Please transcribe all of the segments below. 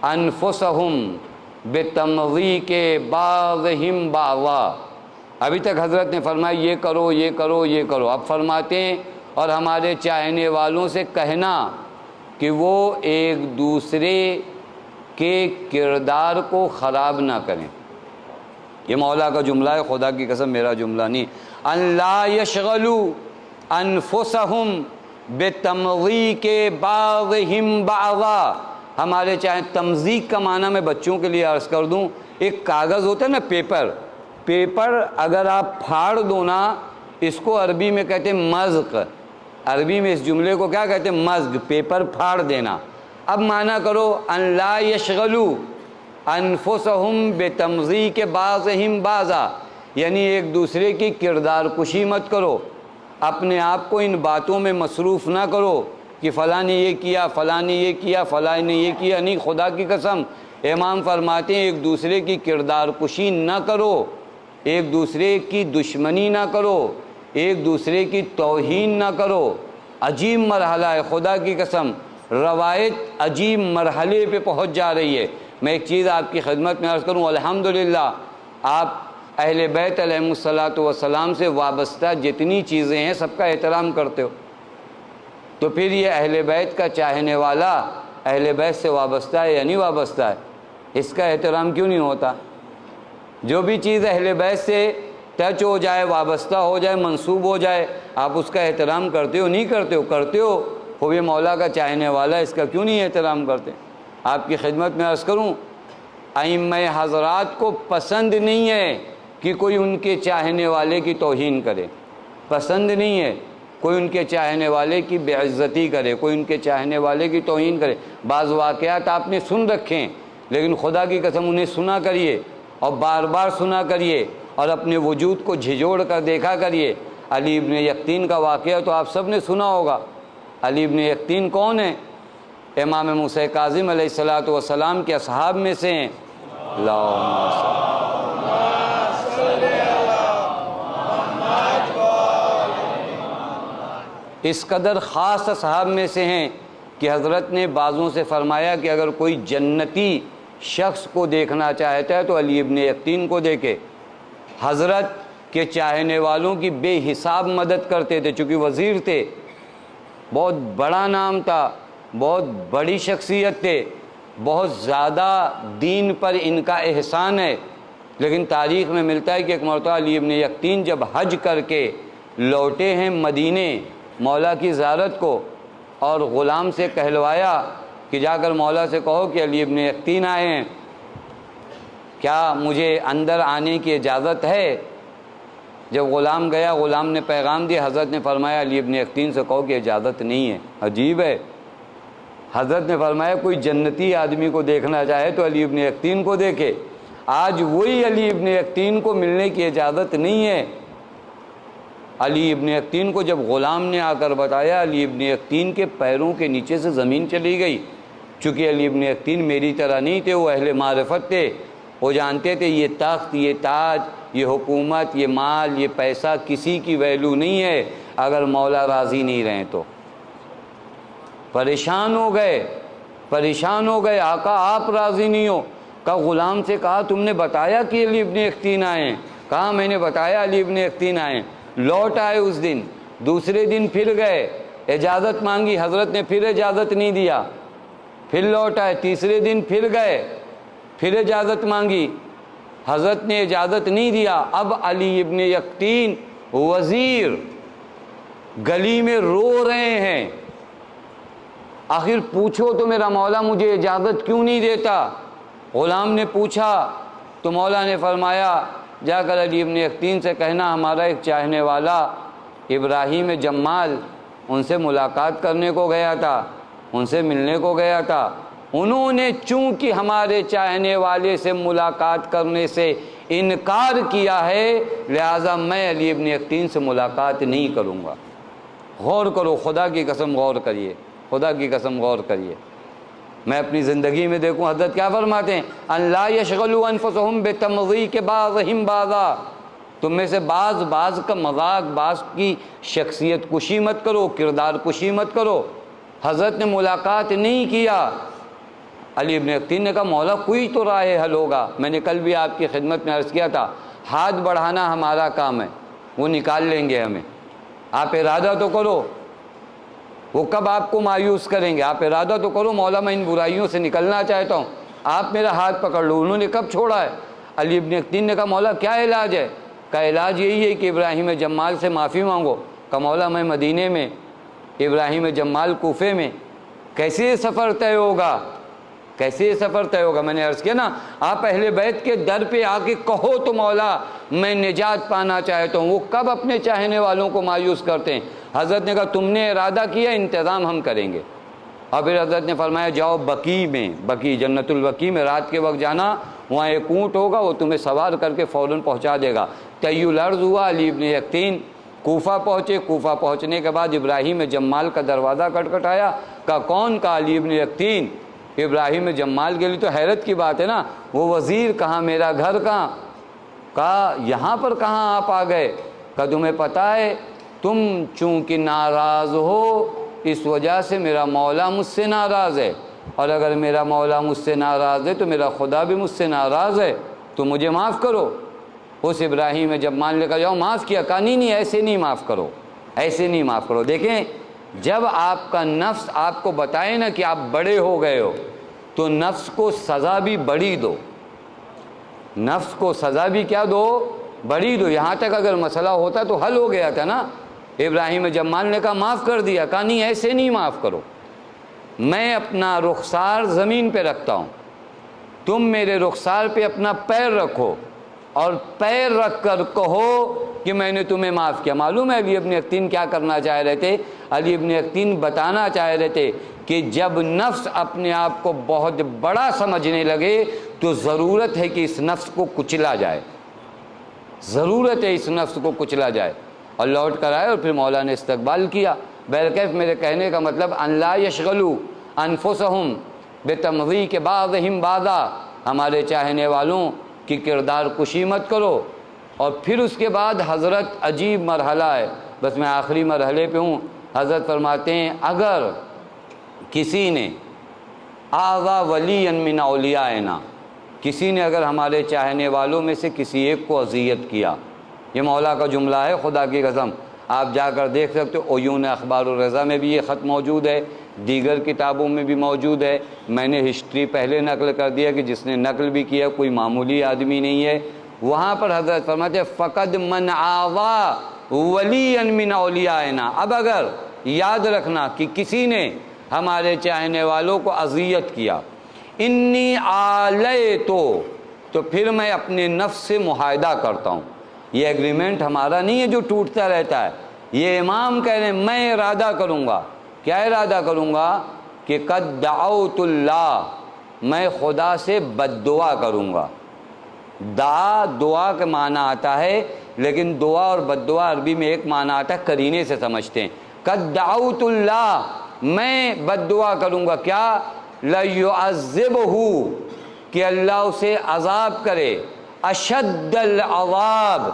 انفسہم بتمضیق بعضہم بعضا۔ ابھی تک حضرت نے فرمایا یہ کرو یہ کرو یہ کرو، اب فرماتے ہیں اور ہمارے چاہنے والوں سے کہنا کہ وہ ایک دوسرے کے کردار کو خراب نہ کریں۔ یہ مولا کا جملہ ہے، خدا کی قسم میرا جملہ نہیں۔ ان لا یشغلوا انفسہم بتمضیق بعضہم بعضا۔ ہمارے چاہے تمزیق کا معنی میں بچوں کے لیے عرض کر دوں، ایک کاغذ ہوتا ہے نا پیپر اگر آپ پھاڑ دو نا، اس کو عربی میں کہتے ہیں مزق، عربی میں اس جملے کو کیا کہتے ہیں؟ مزق، پیپر پھاڑ دینا۔ اب معنی کرو ان لا یشغلوا انفسہم بتمضیق بعضہم بعضا، یعنی ایک دوسرے کی کردار کشی مت کرو، اپنے آپ کو ان باتوں میں مصروف نہ کرو کہ فلاں نے یہ کیا فلاں نے یہ کیا فلاں نے یہ کیا۔ نہیں، خدا کی قسم امام فرماتے ہیں ایک دوسرے کی کردار کشی نہ کرو، ایک دوسرے کی دشمنی نہ کرو، ایک دوسرے کی توہین نہ کرو۔ عجیب مرحلہ ہے، خدا کی قسم روایت عجیب مرحلے پہ پہنچ جا رہی ہے۔ میں ایک چیز آپ کی خدمت میں عرض کروں، الحمدللہ آپ اہل بیت علیہم الصلاۃ والسلام سے وابستہ جتنی چیزیں ہیں سب کا احترام کرتے ہو، تو پھر یہ اہل بیت کا چاہنے والا اہل بیت سے وابستہ ہے یا نہیں وابستہ ہے؟ اس کا احترام کیوں نہیں ہوتا؟ جو بھی چیز اہل بیت سے ٹچ ہو جائے، وابستہ ہو جائے، منسوب ہو جائے، آپ اس کا احترام کرتے ہو نہیں کرتے ہو؟ کرتے ہو، وہ یہ مولا کا چاہنے والا، اس کا کیوں نہیں احترام کرتے؟ آپ کی خدمت میں عرض کروں، ائمہ حضرات کو پسند نہیں ہے کہ کوئی ان کے چاہنے والے کی توہین کرے، پسند نہیں ہے کوئی ان کے چاہنے والے کی بے عزتی کرے، کوئی ان کے چاہنے والے کی توہین کرے۔ بعض واقعات آپ نے سن رکھے ہیں، لیکن خدا کی قسم انہیں سنا کریے اور بار بار سنا کریے اور اپنے وجود کو جھجوڑ کر دیکھا کریے۔ علی ابن یقطین کا واقعہ تو آپ سب نے سنا ہوگا۔ علی ابن یقطین کون ہے؟ امام موسیٰ کاظم علیہ الصلوۃ والسلام کے اصحاب میں سے ہیں۔ اللہم صل اس قدر خاص اصحاب میں سے ہیں کہ حضرت نے بعضوں سے فرمایا کہ اگر کوئی جنتی شخص کو دیکھنا چاہتا ہے تو علی ابن یقطین کو دیکھے۔ حضرت کے چاہنے والوں کی بے حساب مدد کرتے تھے، چونکہ وزیر تھے، بہت بڑا نام تھا، بہت بڑی شخصیت تھے، بہت زیادہ دین پر ان کا احسان ہے۔ لیکن تاریخ میں ملتا ہے کہ ایک مرتبہ علی ابن یقطین جب حج کر کے لوٹے ہیں مدینے مولا کی زیارت کو، اور غلام سے کہلوایا کہ جا کر مولا سے کہو کہ علی ابن یقطین آئے ہیں، کیا مجھے اندر آنے کی اجازت ہے؟ جب غلام گیا، غلام نے پیغام دیا، حضرت نے فرمایا علی ابن یقطین سے کہو کہ اجازت نہیں ہے۔ عجیب ہے، حضرت نے فرمایا کوئی جنتی آدمی کو دیکھنا چاہے تو علی ابن یقطین کو دیکھے۔ آج وہی علی ابن یقطین کو ملنے کی اجازت نہیں ہے۔ علی ابن یقطین کو جب غلام نے آ کر بتایا، علی ابن یقطین کے پیروں کے نیچے سے زمین چلی گئی، چونکہ علی ابن یقطین میری طرح نہیں تھے، وہ اہل معرفت تھے، وہ جانتے تھے یہ تخت، یہ تاج، یہ حکومت، یہ مال، یہ پیسہ کسی کی ویلو نہیں ہے اگر مولا راضی نہیں رہیں تو۔ پریشان ہو گئے، آقا آپ راضی نہیں ہو؟ کہا غلام سے کہا تم نے بتایا کہ علی ابن یقطین آئے ہیں؟ کہا میں نے بتایا علی ابن یقطین آئے ہیں۔ لوٹ آئے اس دن، دوسرے دن پھر گئے، اجازت مانگی، حضرت نے پھر اجازت نہیں دیا، پھر لوٹ آئے، تیسرے دن پھر گئے، پھر اجازت مانگی، حضرت نے اجازت نہیں دیا۔ اب علی ابن یقطین وزیر گلی میں رو رہے ہیں، آخر پوچھو تو میرا مولا مجھے اجازت کیوں نہیں دیتا؟ غلام نے پوچھا تو مولا نے فرمایا جا کر علی ابن یقطین سے کہنا ہمارا ایک چاہنے والا ابراہیم جمال ان سے ملاقات کرنے کو گیا تھا، ان سے ملنے کو گیا تھا، انہوں نے چونکہ ہمارے چاہنے والے سے ملاقات کرنے سے انکار کیا ہے، لہذا میں علی ابن یقطین سے ملاقات نہیں کروں گا۔ غور کرو، خدا کی قسم غور کریے، خدا کی قسم غور کریے۔ میں اپنی زندگی میں دیکھوں حضرت کیا فرماتے ہیں، ان لا یشغلوا انفسہم بتمضیق بعضہم بعضا، تم میں سے بعض کا مذاق، بعض کی شخصیت کشی مت کرو، کردار کشی مت کرو۔ حضرت نے ملاقات نہیں کیا، علی ابن یقطین نے کہا مولا کوئی تو راہ حل ہوگا، میں نے کل بھی آپ کی خدمت میں عرض کیا تھا ہاتھ بڑھانا ہمارا کام ہے، وہ نکال لیں گے ہمیں، آپ ارادہ تو کرو، وہ کب آپ کو مایوس کریں گے، آپ ارادہ تو کرو مولا میں ان برائیوں سے نکلنا چاہتا ہوں، آپ میرا ہاتھ پکڑ لو۔ انہوں نے کب چھوڑا ہے؟ علی ابن یقطین نے کہا مولا کیا علاج ہے؟ کا علاج یہی ہے کہ ابراہیم جمال سے معافی مانگو۔ کہ مولا میں مدینے میں، ابراہیم جمال کوفے میں، کیسے یہ سفر طے ہوگا، کیسے یہ سفر طے ہوگا؟ میں نے عرض کیا نا آپ اہل بیت کے در پہ آ کے کہو تو مولا میں نجات پانا چاہتا ہوں، وہ کب اپنے چاہنے والوں کو مایوس کرتے ہیں۔ حضرت نے کہا تم نے ارادہ کیا، انتظام ہم کریں گے۔ اور پھر حضرت نے فرمایا جاؤ بقیع میں، بقیع جنت البقیع میں رات کے وقت جانا، وہاں ایک اونٹ ہوگا وہ تمہیں سوار کر کے فوراً پہنچا دے گا۔ طی الارض ہوا، علی ابن یقطین کوفہ پہنچے، کوفہ پہنچنے کے بعد ابراہیم جمال کا دروازہ کھٹکھٹایا، کہا کون؟ کہا علی ابن یقطین۔ ابراہیم جمال کے لیے تو حیرت کی بات ہے نا، وہ وزیر کہاں، میرا گھر کہاں؟ کہا یہاں پر کہاں آپ آ گئے؟ کہا تمہیں پتہ ہے تم چونکہ ناراض ہو اس وجہ سے میرا مولا مجھ سے ناراض ہے، اور اگر میرا مولا مجھ سے ناراض ہے تو میرا خدا بھی مجھ سے ناراض ہے، تو مجھے معاف کرو۔ اس ابراہیم جمال نے کہا جاؤ معاف کیا؟ کہا نہیں ایسے نہیں معاف کرو، ایسے نہیں معاف کرو۔ دیکھیں جب آپ کا نفس آپ کو بتائے نا کہ آپ بڑے ہو گئے ہو تو نفس کو سزا بھی بڑی دو، نفس کو سزا بھی کیا دو؟ بڑی دو۔ یہاں تک اگر مسئلہ ہوتا تو حل ہو گیا تھا نا۔ ابراہیم جمال نے کہا معاف کر دیا، کہا نہیں ایسے نہیں معاف کرو، میں اپنا رخسار زمین پہ رکھتا ہوں، تم میرے رخسار پہ اپنا پیر رکھو اور پیر رکھ کر کہو کہ میں نے تمہیں معاف کیا۔ معلوم ہے علی ابن یقطین کیا کرنا چاہ رہے تھے؟ علی ابن یقطین بتانا چاہ رہے تھے کہ جب نفس اپنے آپ کو بہت بڑا سمجھنے لگے تو ضرورت ہے کہ اس نفس کو کچلا جائے، ضرورت ہے اس نفس کو کچلا جائے۔ اور لوٹ کر آئے اور پھر مولا نے استقبال کیا۔ بہرکیف میرے کہنے کا مطلب ان لا یشغلوا انفسہم بتمضیق بعضہم بعضا، ہمارے چاہنے والوں کی کردار کشی مت کرو۔ اور پھر اس کے بعد حضرت عجیب مرحلہ ہے، بس میں آخری مرحلے پہ ہوں۔ حضرت فرماتے ہیں اگر کسی نے آذا ولی من اولیائنا، کسی نے اگر ہمارے چاہنے والوں میں سے کسی ایک کو اذیت کیا، یہ مولا کا جملہ ہے خدا کی قسم، آپ جا کر دیکھ سکتے ہو، عیون اخبار الرضا میں بھی یہ خط موجود ہے، دیگر کتابوں میں بھی موجود ہے۔ میں نے ہسٹری پہلے نقل کر دیا کہ جس نے نقل بھی کیا کوئی معمولی آدمی نہیں ہے۔ وہاں پر حضرت فرماتے ہیں فقد من آوا ولی من اولیائنا، اب اگر یاد رکھنا کہ کسی نے ہمارے چاہنے والوں کو اذیت کیا، انی آلیتو، تو پھر میں اپنے نفس سے معاہدہ کرتا ہوں۔ یہ ایگریمنٹ ہمارا نہیں ہے جو ٹوٹتا رہتا ہے، یہ امام کہہ رہے ہیں میں ارادہ کروں گا۔ کیا ارادہ کروں گا؟ کہ قد دعوت اللہ، میں خدا سے بد دعا کروں گا۔ دعا کا معنی آتا ہے، لیکن دعا اور بد دعا عربی میں ایک معنی آتا ہے، قرینے سے سمجھتے ہیں۔ قد دعوت اللہ، میں بد دعا کروں گا، کیا؟ لَيُعَذِّبُهُ، کہ اللہ اسے عذاب کرے، اشد العذاب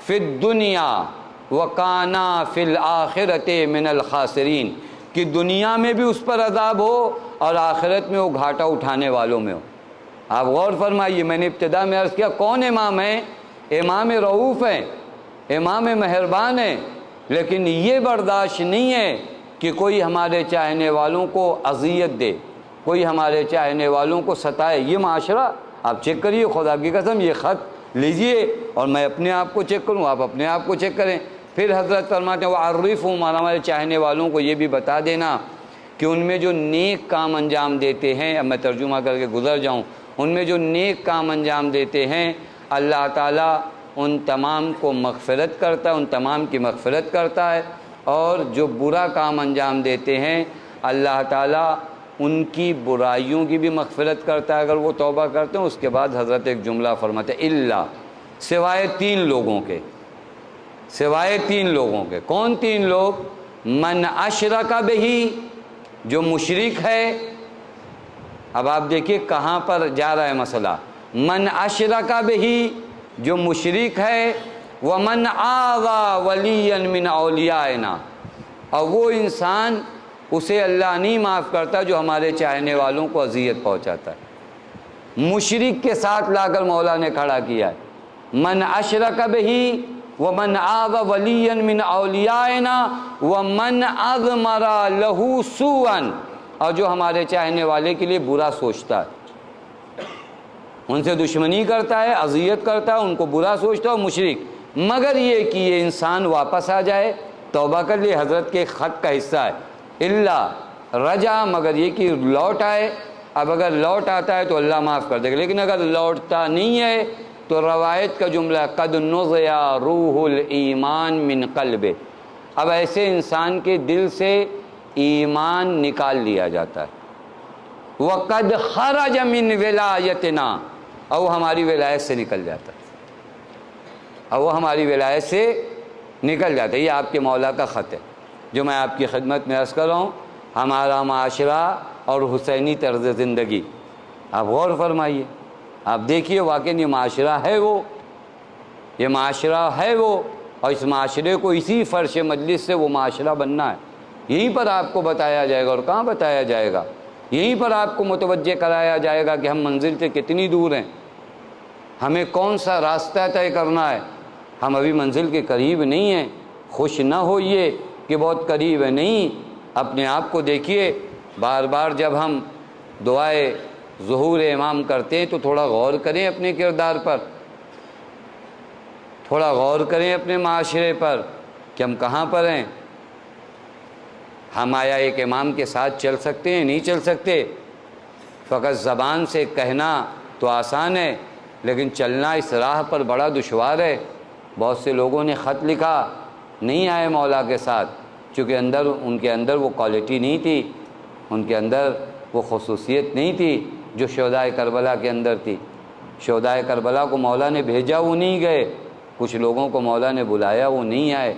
فی الدنیا وکانا فی الآخرۃ من الخاسرین، کہ دنیا میں بھی اس پر عذاب ہو اور آخرت میں وہ گھاٹا اٹھانے والوں میں ہو۔ آپ غور فرمائیے، میں نے ابتدا میں عرض کیا کون امام ہے؟ امام رؤوف ہیں، امام مہربان ہیں، لیکن یہ برداشت نہیں ہے کہ کوئی ہمارے چاہنے والوں کو اذیت دے، کوئی ہمارے چاہنے والوں کو ستائے۔ یہ معاشرہ آپ چیک کریے، خدا کی قسم یہ خط لیجئے اور میں اپنے آپ کو چیک کروں، آپ اپنے آپ کو چیک کریں۔ پھر حضرت فرماتے ہیں وَعَرِّفْهُمْ، ہمارے چاہنے والوں کو یہ بھی بتا دینا کہ ان میں جو نیک کام انجام دیتے ہیں، اب میں ترجمہ کر کے گزر جاؤں، ان میں جو نیک کام انجام دیتے ہیں اللہ تعالیٰ ان تمام کو مغفرت کرتا ہے، ان تمام کی مغفرت کرتا ہے، اور جو برا کام انجام دیتے ہیں اللہ تعالیٰ ان کی برائیوں کی بھی مغفرت کرتا ہے اگر وہ توبہ کرتے ہیں۔ اس کے بعد حضرت ایک جملہ فرماتے ہیں الا، سوائے تین لوگوں کے، سوائے تین لوگوں کے۔ کون تین لوگ؟ من اشرک بہ، جو مشرک ہے۔ اب آپ دیکھیے کہاں پر جا رہا ہے مسئلہ۔ من اشرک بہ، جو مشرک ہے، ومن آذى ولیا من اولیائنا، اور وہ انسان اسے اللہ نہیں معاف کرتا جو ہمارے چاہنے والوں کو اذیت پہنچاتا ہے۔ مشرک کے ساتھ لا کر مولا نے کھڑا کیا ہے، من اشرک بہی ومن آذ ولیا من اولیائنا ومن اضمر لہ سوءا، اور جو ہمارے چاہنے والے کے لیے برا سوچتا ہے، ان سے دشمنی کرتا ہے، اذیت کرتا ہے، ان کو برا سوچتا ہے، مشرک، مگر یہ کہ یہ انسان واپس آ جائے، توبہ کر لے، حضرت کے خط کا حصہ ہے، اللہ رجا، مگر یہ کہ لوٹ آئے۔ اب اگر لوٹ آتا ہے تو اللہ معاف کر دے گا، لیکن اگر لوٹتا نہیں ہے تو روایت کا جملہ قد نزع روح الایمان من قلب، اب ایسے انسان کے دل سے ایمان نکال لیا جاتا ہے۔ وقد خرج من ولایتنا، اور وہ ہماری ولایت سے نکل جاتا ہے، اور وہ ہماری ولایت سے نکل جاتا ہے۔ یہ آپ کے مولا کا خط ہے جو میں آپ کی خدمت میں عرض کر رہا ہوں۔ ہمارا معاشرہ اور حسینی طرز زندگی، آپ غور فرمائیے، آپ دیکھیے واقعی یہ معاشرہ ہے وہ، یہ معاشرہ ہے وہ، اور اس معاشرے کو اسی فرش مجلس سے وہ معاشرہ بننا ہے۔ یہیں پر آپ کو بتایا جائے گا، اور کہاں بتایا جائے گا، یہیں پر آپ کو متوجہ کرایا جائے گا کہ ہم منزل سے کتنی دور ہیں، ہمیں کون سا راستہ طے کرنا ہے۔ ہم ابھی منزل کے قریب نہیں ہیں، خوش نہ ہوئیے کہ بہت قریب ہے، نہیں، اپنے آپ کو دیکھیے۔ بار بار جب ہم دعائے ظہور امام کرتے ہیں تو تھوڑا غور کریں اپنے کردار پر، تھوڑا غور کریں اپنے معاشرے پر کہ ہم کہاں پر ہیں۔ ہم آیا ایک امام کے ساتھ چل سکتے ہیں؟ نہیں چل سکتے۔ فقط زبان سے کہنا تو آسان ہے، لیکن چلنا اس راہ پر بڑا دشوار ہے۔ بہت سے لوگوں نے خط لکھا، نہیں آئے مولا کے ساتھ، چونکہ ان کے اندر وہ کوالٹی نہیں تھی، ان کے اندر وہ خصوصیت نہیں تھی جو شہدائے کربلا کے اندر تھی۔ شہدائے کربلا کو مولا نے بھیجا، وہ نہیں گئے، کچھ لوگوں کو مولا نے بلایا، وہ نہیں آئے۔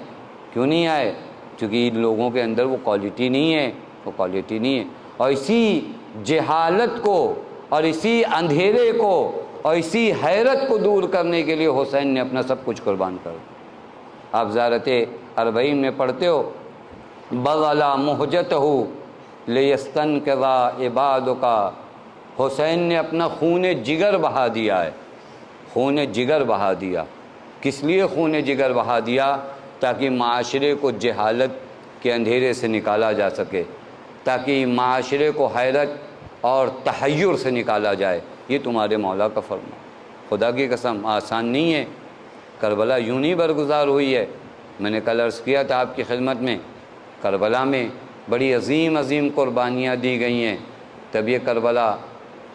کیوں نہیں آئے؟ چونکہ ان لوگوں کے اندر وہ کوالٹی نہیں ہے، وہ کوالٹی نہیں ہے۔ اور اسی جہالت کو اور اسی اندھیرے کو اور اسی حیرت کو دور کرنے کے لیے حسین نے اپنا سب کچھ قربان کر دیا۔ آپ زیارت اربعین میں پڑھتے ہو، بذل مہجتہ لیستنقذ عبادک، حسین نے اپنا خون جگر بہا دیا ہے، خون جگر بہا دیا۔ کس لیے خون جگر بہا دیا؟ تاکہ معاشرے کو جہالت کے اندھیرے سے نکالا جا سکے، تاکہ معاشرے کو حیرت اور تحیر سے نکالا جائے۔ یہ تمہارے مولا کا فرمان، خدا کی قسم آسان نہیں ہے۔ کربلا یوں نہیں برگزار ہوئی ہے۔ میں نے کل عرض کیا تھا آپ کی خدمت میں، کربلا میں بڑی عظیم عظیم قربانیاں دی گئی ہیں، تب یہ کربلا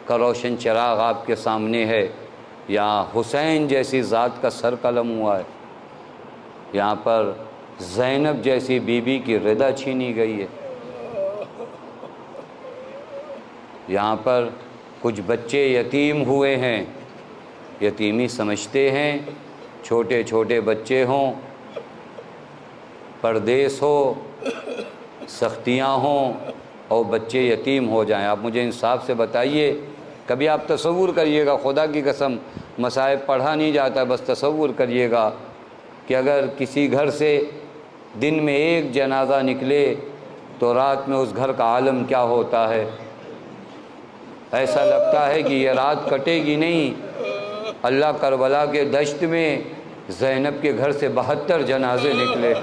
کا روشن چراغ آپ کے سامنے ہے۔ یہاں حسین جیسی ذات کا سر قلم ہوا ہے، یہاں پر زینب جیسی بیوی کی رضا چھینی گئی ہے، یہاں پر کچھ بچے یتیم ہوئے ہیں، یتیمی سمجھتے ہیں چھوٹے چھوٹے بچے ہوں، پردیس ہو، سختیاں ہوں اور بچے یتیم ہو جائیں۔ آپ مجھے انصاف سے بتائیے، کبھی آپ تصور کریے گا، خدا کی قسم مصائب پڑھا نہیں جاتا، بس تصور کریے گا کہ اگر کسی گھر سے دن میں ایک جنازہ نکلے تو رات میں اس گھر کا عالم کیا ہوتا ہے۔ ایسا لگتا ہے کہ یہ رات کٹے گی نہیں۔ اللہ کربلا کے دشت میں زینب کے گھر سے 72 جنازے نکلے۔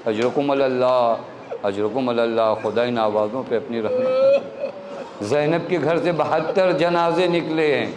اجرکم اللہ، اجرکم اللہ، خدا ان آوازوں پہ اپنی رحمت۔ زینب کے گھر سے 72 جنازے نکلے ہیں۔